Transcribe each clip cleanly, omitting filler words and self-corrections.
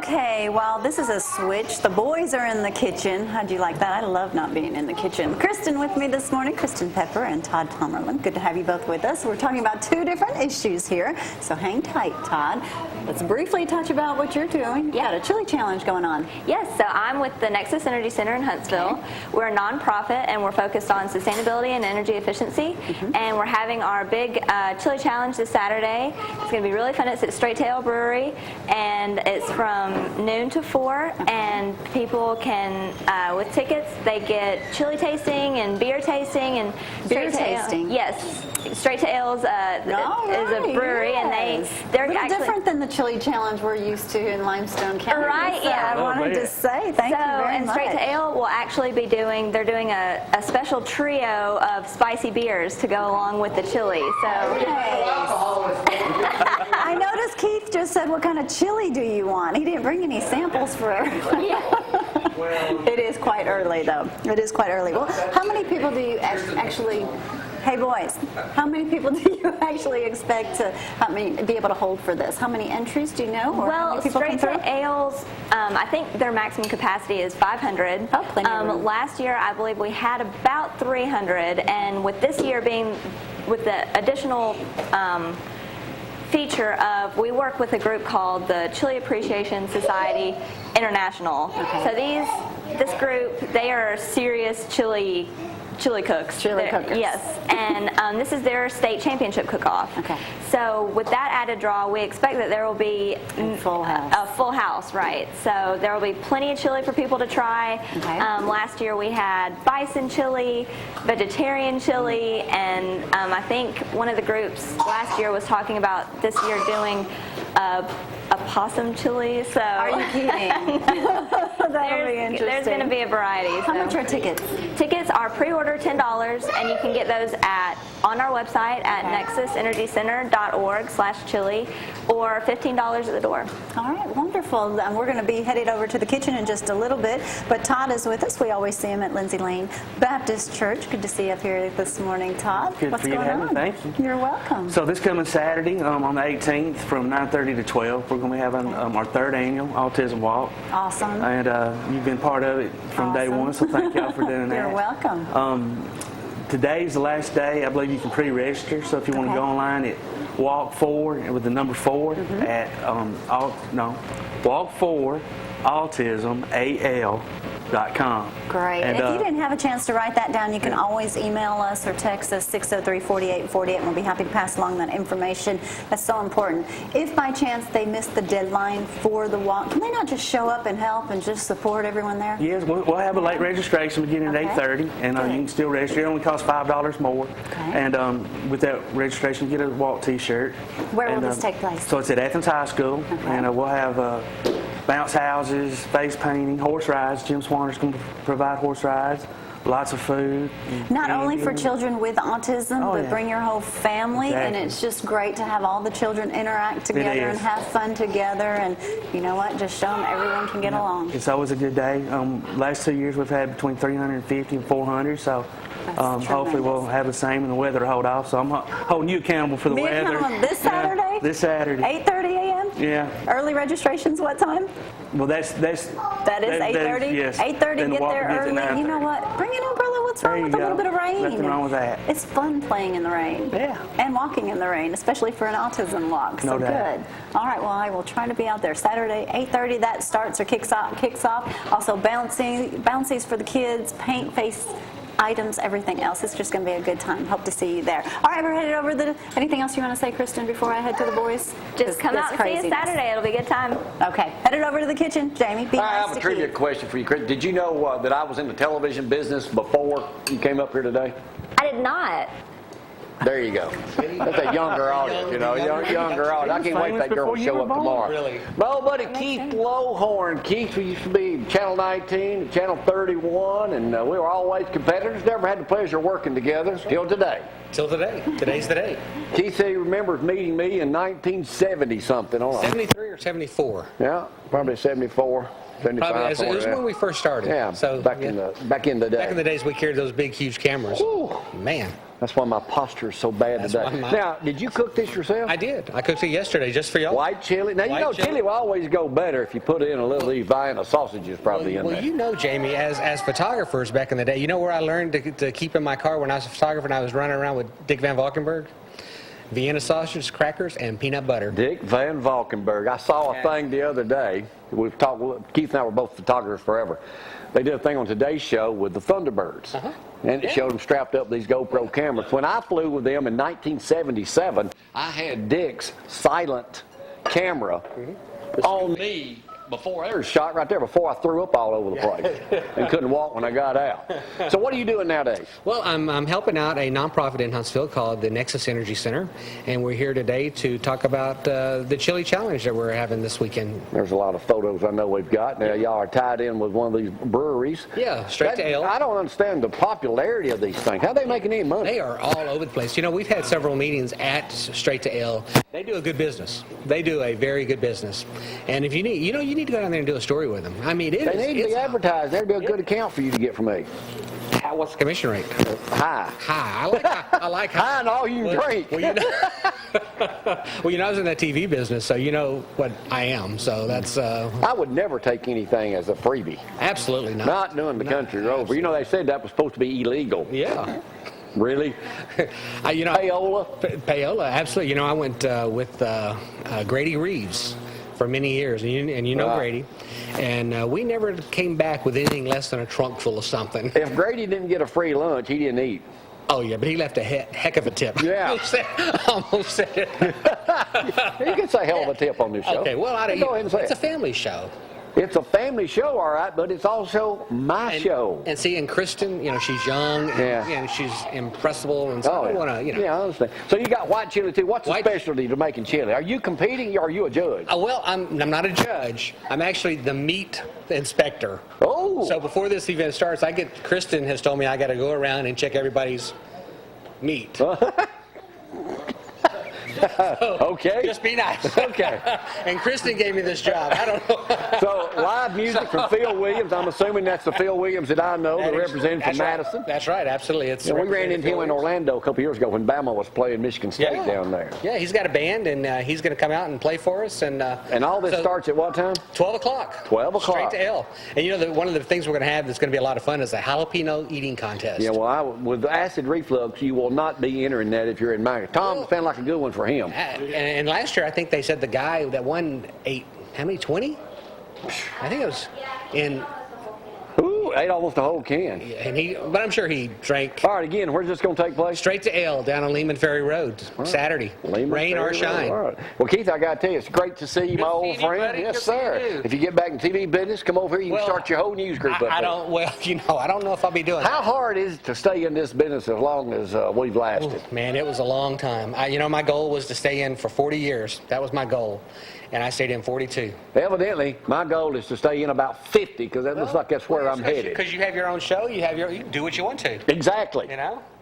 Okay, well, this is a switch. The boys are in the kitchen. How'd you like that? I love not being in the kitchen. Kristen with me this morning, Kristen Pepper and Todd Tomerlin. Good to have you both with us. We're talking about two different issues here, so hang tight, Todd. Let's briefly touch about what you're doing. You got a chili challenge going on. Yes, so I'm with the Nexus Energy Center in Huntsville. Okay. We're a nonprofit and we're focused on sustainability and energy efficiency. And we're having our big chili challenge this Saturday. It's going to be really fun. It's at Straight Tail Brewery, and it's from noon to 4. And people can, with tickets, they get chili tasting and beer tasting and beer tasting. Yes, Straight Tail's is a brewery, yes. and they're a little actually different than the chili challenge we're used to in Limestone County. Right, so yeah. I wanted to say thank you very and much. Straight Tail will actually be doing a special trio of spicy beers to go along with the chili. So I noticed Keith just said, what kind of chili do you want? He didn't bring any samples for everyone. It is quite early, though. It is quite early. Well, how many people do you actually... Hey boys, how many people do you actually expect to, be able to hold for this? How many entries do you know? Or how many people Straight come through? Ales, I think their maximum capacity is 500. Oh, plenty of room. Last year, I believe we had about 300, and with this year being with the additional feature of, we work with a group called the Chili Appreciation Society International. Okay. So this group, they are serious chili cooks. Chili cookers. Yes, and this is their state championship cook-off. Okay. So with that added draw, we expect that there will be a full house. A full house, right. So there will be plenty of chili for people to try. Okay. Last year we had bison chili, vegetarian chili, and I think one of the groups last year was talking about this year doing a possum chili. So Are you kidding? That'll be interesting. There's going to be a variety. How much are tickets? Tickets are pre-order $10, and you can get those on our website at nexusenergycenter.org/chili, or $15 at the door. All right, wonderful. We're going to be headed over to the kitchen in just a little bit, but Todd is with us. We always see him at Lindsay Lane Baptist Church. Good to see you up here this morning, Todd. Good What's for you going to have on? me. Thank you. You're welcome. So this coming Saturday on the 18th from 9:30 to 12, we're going to be having our third annual Autism Walk. Awesome. And you've been part of it from day one, so thank y'all for doing that. You're welcome. Today's the last day. I believe you can pre-register, so if you want to go online at Walk 4 with the number 4 at Walk 4 autismal.com. Great. And if you didn't have a chance to write that down, you can always email us or text us 603-4848, and we'll be happy to pass along that information. That's so important. If by chance they missed the deadline for the walk, can they not just show up and help and just support everyone there? Yes, we'll have a late registration beginning at 8:30, and you can still register. It only costs $5 more. Okay. And with that registration, you get a walk T-shirt. Where will this take place? So it's at Athens High School, and we'll have bounce houses, face painting, horse rides. Jim Swanner's going to provide horse rides, lots of food. Not only for children with autism, but yeah. bring your whole family, Exactly. and it's just great to have all the children interact together and have fun together, and you know what, just show them everyone can get along. It's always a good day. Last 2 years we've had between 350 and 400, so hopefully we'll have the same and the weather will hold off, so I'm holding you accountable for the weather. This Saturday? This Saturday. 8:30 a.m.? Yeah. Early registrations what time? Well, that is 8:30? Yes. 8:30, Then the get walk there begins at early. You know 9:30. what? Bring an umbrella. What's There wrong you with a go. little bit of rain? Nothing wrong with that. It's fun playing in the rain. Yeah. And walking in the rain, especially for an autism walk. No So doubt. good. All right, well, I will try to be out there Saturday, 8:30. That starts or kicks off. Also bouncies for the kids, paint, face items, everything else. It's just going to be a good time. Hope to see you there. All right, we're headed over to anything else you want to say, Kristen, before I head to the boys? Just come out and see us Saturday. It'll be a good time. Okay, headed over to the kitchen. Jamie, be nice I have a trivia question for you, Chris. Did you know that I was in the television business before you came up here today? I did not. There you go. That's a younger audience, younger audience. I can't wait for that girl to show up tomorrow. Really? My old buddy Keith Lowhorne. Keith used to be Channel 19, Channel 31, and we were always competitors. Never had the pleasure of working together till today. Till today. Today's the day. Keith said he remembers meeting me in 1970-something. 73 or 74. Yeah, probably 74. 75, Probably, it was when we first started. Yeah, So back in the day. Back in the days we carried those big, huge cameras. Ooh. Man. That's why my posture is so bad That's today. why my- Now, did you cook this yourself? I did. I cooked it yesterday just for y'all. White chili. Now, you White know, chili. chili will always go better if you put in a little of these Vienna sausages probably in Well, there. you know, Jamie, as photographers back in the day, you know where I learned to keep in my car when I was a photographer and I was running around with Dick Van Valkenburg? Vienna sausage, crackers, and peanut butter. Dick Van Valkenburg. I saw a thing the other day. We've talked. Keith and I were both photographers forever. They did a thing on Today's Show with the Thunderbirds, and it showed them strapped up these GoPro cameras. When I flew with them in 1977, I had Dick's silent camera on me before there was a shot right there before I threw up all over the place and couldn't walk when I got out. So what are you doing nowadays? Well, I'm helping out a nonprofit in Huntsville called the Nexus Energy Center, and we're here today to talk about the chili challenge that we're having this weekend. There's a lot of photos I know we've got. Now, y'all are tied in with one of these breweries. Yeah, Straight to Ale. I don't understand the popularity of these things. How are they making any money? They are all over the place. You know, we've had several meetings at Straight to Ale. They do a good business. They do a very good business. And if you need, you need to go down there and do a story with them. I mean, They need to be advertised. That'd be a good account for you to get from me. What's the commission rate? High. High. I like high. High and all you can drink. Well, I was in that TV business, so you know what I am. So that's I would never take anything as a freebie. absolutely not. Not doing the country over. You know, they said that was supposed to be illegal. Yeah. Really? Payola? Payola, absolutely. You know, I went with Grady Reeves for many years, and you know Right. Grady, and we never came back with anything less than a trunk full of something. If Grady didn't get a free lunch, he didn't eat. Oh yeah, but he left a heck of a tip. Yeah. Almost said it. You can say hell of a tip on this show. Okay, well, Go ahead and say it's a it. family show. It's a family show, all right, but it's also my show. And see, and Kristen, you know, she's young, and, Yeah. and she's impressible, and so I don't want to, Yeah, I understand. So you got white chili too. What's the White- specialty to making chili? Are you competing or are you a judge? Well, I'm not a judge. I'm actually the meat inspector. Oh. So before this event starts, Kristen has told me I got to go around and check everybody's meat. Okay. Just be nice. Okay. And Kristen gave me this job. I don't know. So live music from Phil Williams. I'm assuming that's the Phil Williams that I know, the representative from That's right. Madison. That's right. Absolutely. It's Yeah, we ran into him in Orlando a couple years ago when Bama was playing Michigan State down there. Yeah, he's got a band, and he's going to come out and play for us. And all this so starts at what time? 12 o'clock. 12 o'clock. Straight to L. And you know, one of the things we're going to have that's going to be a lot of fun is a jalapeno eating contest. Yeah, well, with acid reflux, you will not be entering that if you're in Miami. Tom sounded like a good one for him. And last year, I think they said the guy that won ate, how many, 20? I think it was in, Ooh, ate almost a whole can. but I'm sure he drank. All right, again, where's this going to take place? Straight to Ale down on Lehman Ferry Road, Saturday. Lehman Rain or Ferry shine. Road. All right. Well, Keith, I got to tell you, it's great to see you, my Good old seeing you, friend. buddy. Yes, Good seeing sir. you. If you get back in TV business, come over here. You can start your whole news group up I there. don't. Well, I don't know if I'll be doing How that. hard is it to stay in this business as long as we've lasted? Man, it was a long time. My goal was to stay in for 40 years. That was my goal, and I stayed in 42. Evidently, my goal is to stay in about 50 because that looks like that's where I'm headed. Because you have your own show, you can do what you want to. Exactly.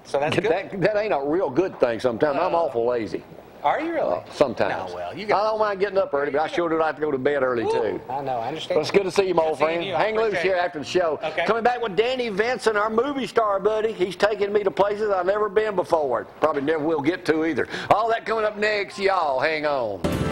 So that's good. That ain't a real good thing sometimes. I'm awful lazy. Are you really? Sometimes. No, well, I don't mind getting up early, but I sure do like to go to bed early too. I know, I understand. Well, it's good to see you, my old Good seeing friend. you. I Hang loose appreciate here it. after the show. Okay. Coming back with Danny Vincent, our movie star buddy. He's taking me to places I've never been before. Probably never will get to either. All that coming up next. Y'all hang on.